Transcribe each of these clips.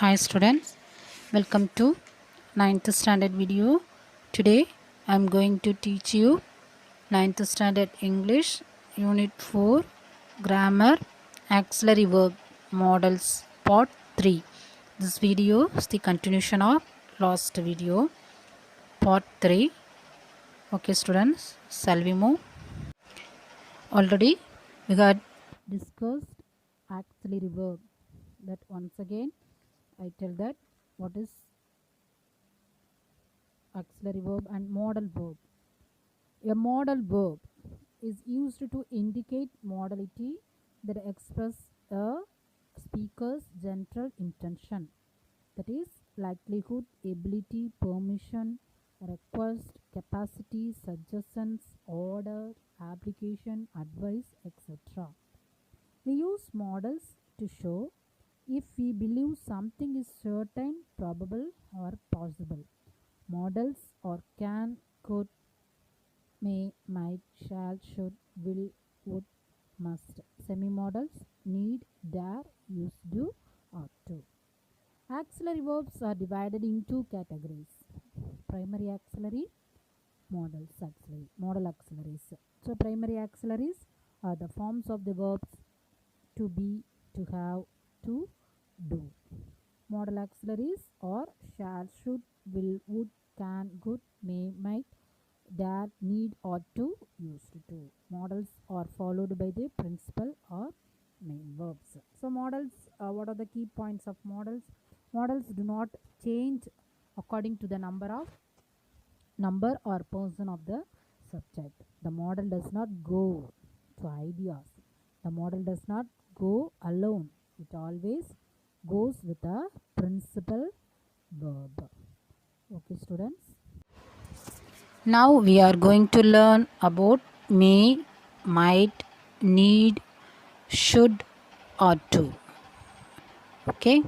Hi students, welcome to ninth standard video. Today I am going to teach you ninth standard English Unit 4 Grammar Auxiliary Verb Models Part 3. This video is the continuation of last video, Part 3. Okay students, shall we move? Already we had discussed auxiliary verb. That once again I tell that what is auxiliary verb and modal verb. A modal verb is used to indicate modality that express a speaker's general intention, that is likelihood, ability, permission, request, capacity, suggestions, order, application, advice, etc. We use modals to show if we believe something is certain, probable, or possible. Modals or can, could, may, might, shall, should, will, would, must. Semi-modals need, dare, used, do, ought to. Auxiliary verbs are divided in two categories: primary auxiliary, modal auxiliaries. So primary auxiliaries are the forms of the verbs to be, to have, to do. Modal auxiliaries are shall, should, will, would, can, could, may, might, dare, need, ought to, used to. Modals are followed by the principal or main verbs. So modals, what are the key points of modals? Modals do not change according to the number or person of the subject. The model does not go to ideas. The model does not go alone. It always goes with a principal verb. Okay students. Now we are going to learn about may, might, need, should, ought to. Okay.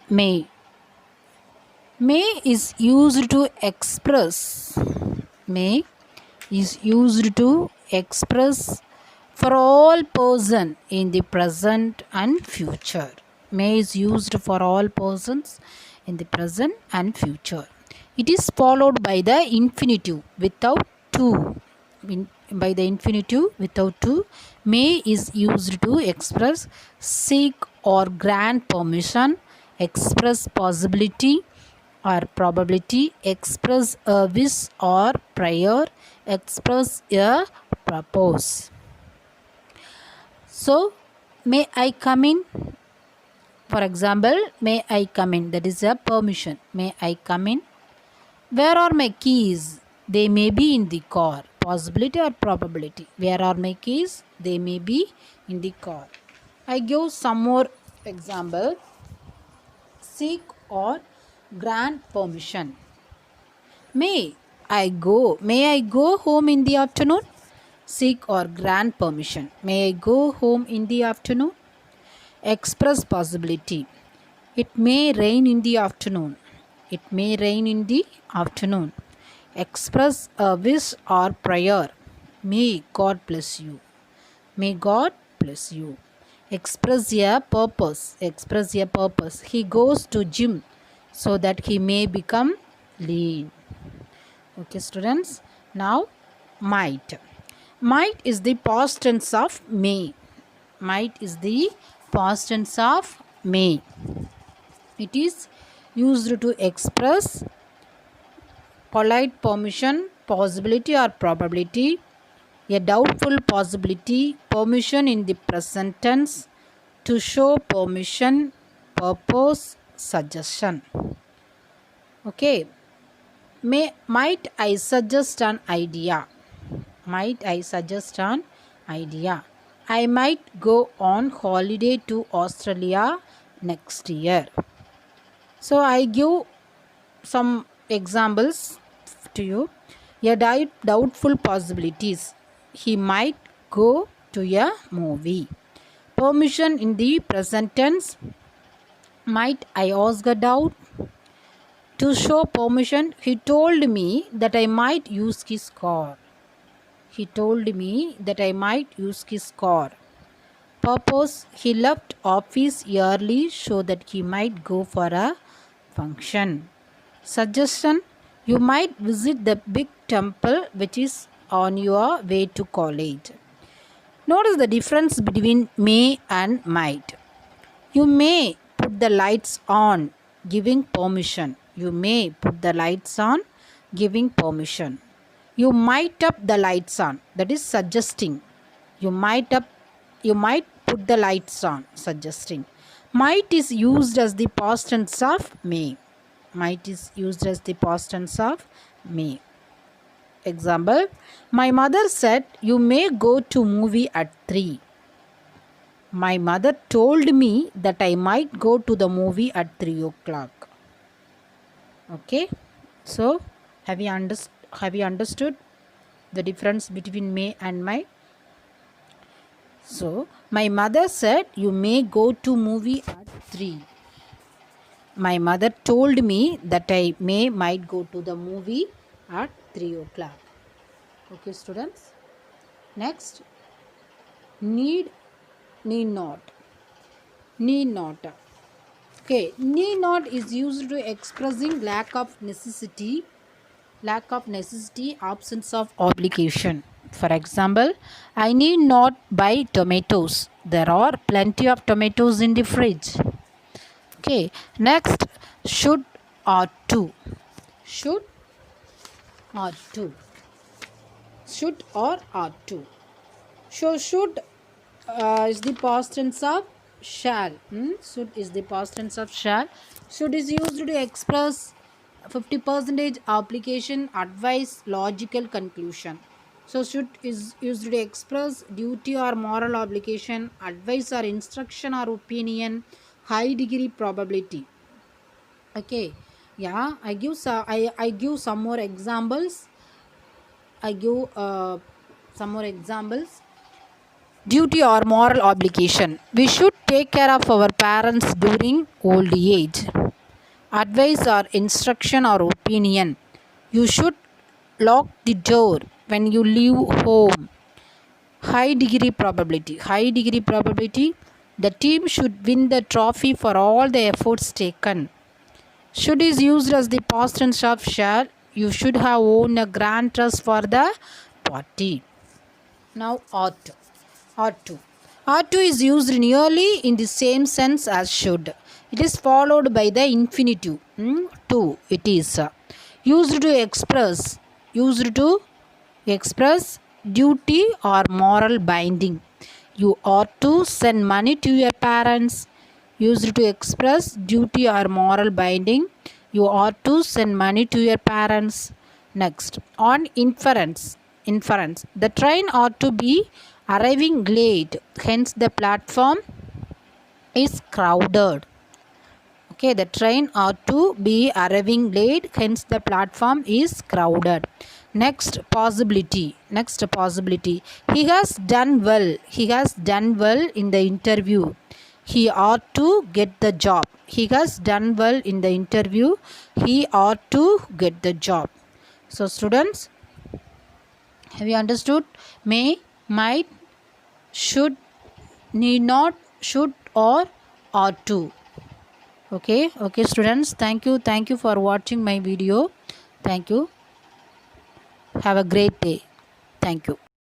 May. May is used to express. May is used to express for all person in the present and future. May is used for all persons in the present and future. It is followed by the infinitive without to. By the infinitive without to. May is used to express seek or grant permission, express possibility or probability, express a wish or prayer, express a purpose. So, may I come in? For example, may I come in? That is a permission. May I come in? Where are my keys? They may be in the car. Possibility or probability. Where are my keys? They may be in the car. I give some more example. Seek or grant permission. May I go home in the afternoon? Seek or grant permission. May I go home in the afternoon? Express possibility. It may rain in the afternoon. It may rain in the afternoon. Express a wish or prayer. May God bless you. May God bless you. Express a purpose. Express a purpose. He goes to gym so that he may become lean. Okay students. Now might. Might is the past tense of may. Might is the past tense of may. It is used to express polite permission, possibility or probability, a doubtful possibility, permission in the present tense, to show permission, purpose, suggestion. Okay. Might I suggest an idea? Might I suggest an idea? I might go on holiday to Australia next year. So I give some examples to you. A doubtful possibilities. He might go to a movie. Permission in the present tense. Might I ask a doubt? To show permission, he told me that I might use his car. He told me that I might use his car. Purpose, he left office early so that he might go for a function. Suggestion, you might visit the big temple which is on your way to college. Notice the difference between may and might. You may put the lights on, giving permission. You may put the lights on, giving permission. You might up the lights on, that is suggesting. You might put the lights on, suggesting. Might is used as the past tense of may. Might is used as the past tense of may. Example, my mother said you may go to movie at 3. My mother told me that I might go to the movie at 3 o'clock. Okay, so have you understood the difference between may and might? So my mother said you may go to movie at 3. My mother told me that I might go to the movie at 3 o'clock. Okay, students. Next, need not. Need not. Okay, need not is used to expressing lack of necessity, absence of obligation. For example, I need not buy tomatoes. There are plenty of tomatoes in the fridge. Okay, next, should or to. Should or to. Should or ought to. So should is the past tense of shall. Should is the past tense of shall. Should is used to express 50% application, advice, logical conclusion. So should is used to express duty or moral obligation, advice or instruction or opinion, high degree probability. Okay, yeah, I give some more examples. Duty or moral obligation. We should take care of our parents during old age. Advice or instruction or opinion. You should lock the door when you leave home. High degree probability. The team should win the trophy for all the efforts taken. Should is used as the past tense of shall. You should have won a grand trust for the party. Now ought to. Ought to is used nearly in the same sense as should. It is followed by the infinitive. To. It is used to express duty or moral binding. You ought to send money to your parents. Used to express duty or moral binding. You ought to send money to your parents. Next, on inference. The train ought to be arriving late, hence the platform is crowded. Okay, the train ought to be arriving late, hence the platform is crowded. Next, possibility. He has done well in the interview. He ought to get the job. He has done well in the interview. He ought to get the job. So students, have you understood? May, might, should, need not, should or ought to. Okay students, thank you for watching my video. Thank you. Have a great day. Thank you.